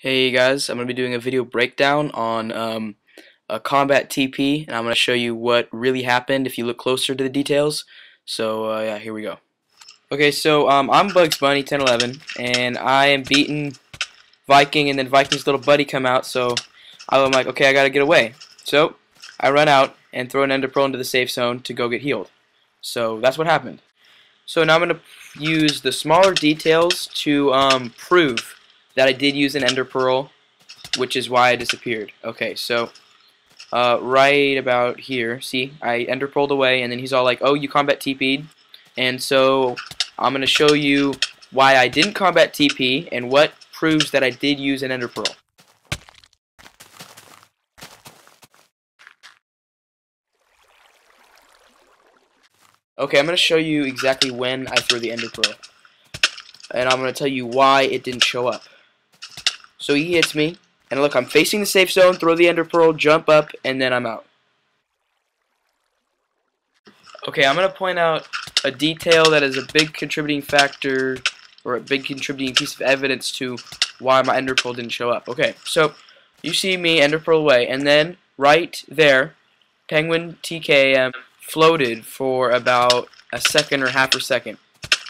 Hey guys, I'm going to be doing a video breakdown on a combat TP, and I'm going to show you what really happened if you look closer to the details. So yeah, here we go. Okay, so I'm Bugs Bunny 1011, and I am beating Viking, and then Viking's little buddy come out, so I'm like, okay, I got to get away. So I run out and throw an Ender Pearl into the safe zone to go get healed. So that's what happened. So now I'm going to use the smaller details to prove that I did use an Ender Pearl, which is why I disappeared. Okay, so right about here, see, I Ender Pearled away, and then he's all like, oh, you combat TP'd, and so I'm going to show you why I didn't combat TP and what proves that I did use an Ender Pearl. Okay, I'm going to show you exactly when I threw the Ender Pearl, and I'm going to tell you why it didn't show up. So he hits me, and look, I'm facing the safe zone, throw the Ender Pearl, jump up, and then I'm out. Okay, I'm going to point out a detail that is a big contributing factor, or a big contributing piece of evidence to why my Ender Pearl didn't show up. Okay, so you see me Ender Pearl away, and then right there, Penguin TKM floated for about a second or half a second.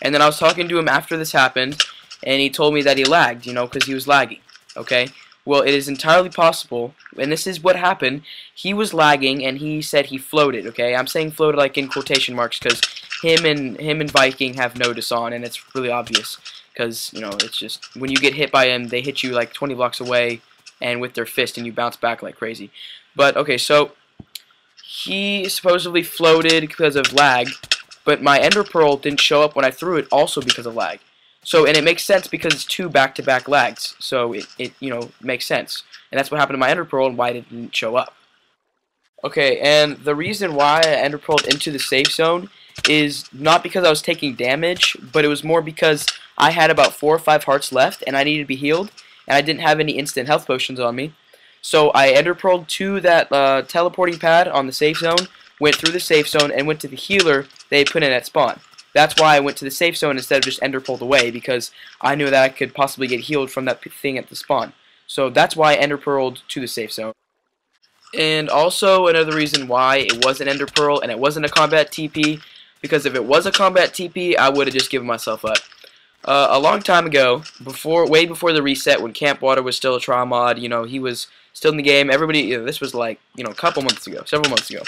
And then I was talking to him after this happened, and he told me that he lagged, you know, because he was lagging. Okay? Well, it is entirely possible, and this is what happened. He was lagging, and he said he floated, okay? I'm saying floated like in quotation marks because him and Viking have Notice on, and it's really obvious because, you know, it's just when you get hit by him, they hit you like 20 blocks away and with their fist, and you bounce back like crazy. But, okay, so he supposedly floated because of lag, but my Ender Pearl didn't show up when I threw it also because of lag. So, and it makes sense because it's two back-to-back lags, so it you know, makes sense. And that's what happened to my Ender Pearl and why it didn't show up. Okay, and the reason why I Ender Pearled into the safe zone is not because I was taking damage, but it was more because I had about 4 or 5 hearts left, and I needed to be healed, and I didn't have any instant health potions on me. So I Ender Pearled to that teleporting pad on the safe zone, went through the safe zone, and went to the healer they put in at spawn. That's why I went to the safe zone instead of just Ender Pearled away, because I knew that I could possibly get healed from that thing at the spawn. So that's why I Ender Pearled to the safe zone. And also another reason why it was an Ender Pearl and it wasn't a combat TP, because if it was a combat TP, I would have just given myself up. A long time ago, way before the reset, when Camp Water was still a trial mod, you know, he was still in the game. Everybody, you know, this was like, you know, a couple months ago, several months ago.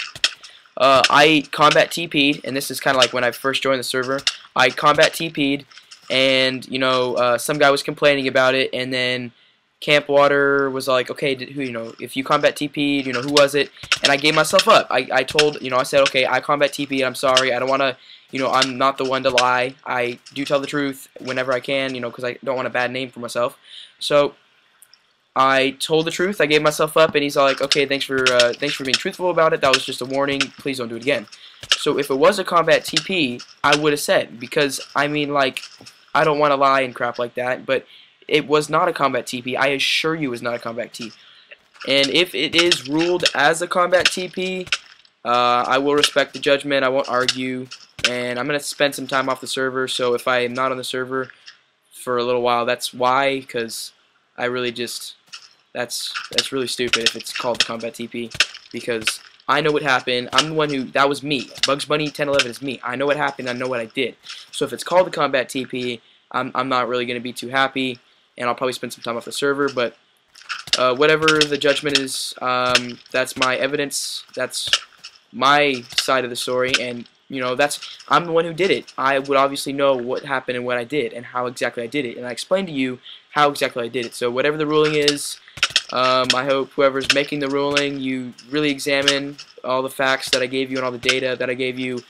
I combat TP'd, and this is kind of like when I first joined the server. I combat TP'd, and, you know, some guy was complaining about it, and then Camp Water was like, okay, who, you know, if you combat TP'd, you know, who was it? And I gave myself up. I told, you know, I said, okay, I combat TP'd, I'm sorry, I don't want to, you know, I'm not the one to lie. I do tell the truth whenever I can, you know, because I don't want a bad name for myself. So I told the truth. I gave myself up, and he's all like, "Okay, thanks for being truthful about it. That was just a warning. Please don't do it again." So if it was a combat TP, I would have said, because I mean, like, I don't want to lie and crap like that. But it was not a combat TP. I assure you, it was not a combat TP. And if it is ruled as a combat TP, I will respect the judgment. I won't argue, and I'm gonna spend some time off the server. So if I am not on the server for a little while, that's why, because I really just. That's really stupid if it's called combat TP, because I know what happened. I'm the one who, that was me. Bugs Bunny 1011 is me. I know what happened. I know what I did. So if it's called the combat TP, I'm not really going to be too happy, and I'll probably spend some time off the server. But whatever the judgment is, that's my evidence. That's my side of the story, and you know, I'm the one who did it. I would obviously know what happened and what I did and how exactly I did it, and I explained to you how exactly I did it. So whatever the ruling is, I hope whoever's making the ruling, you really examine all the facts that I gave you and all the data that I gave you,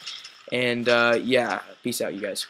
and yeah, peace out, you guys.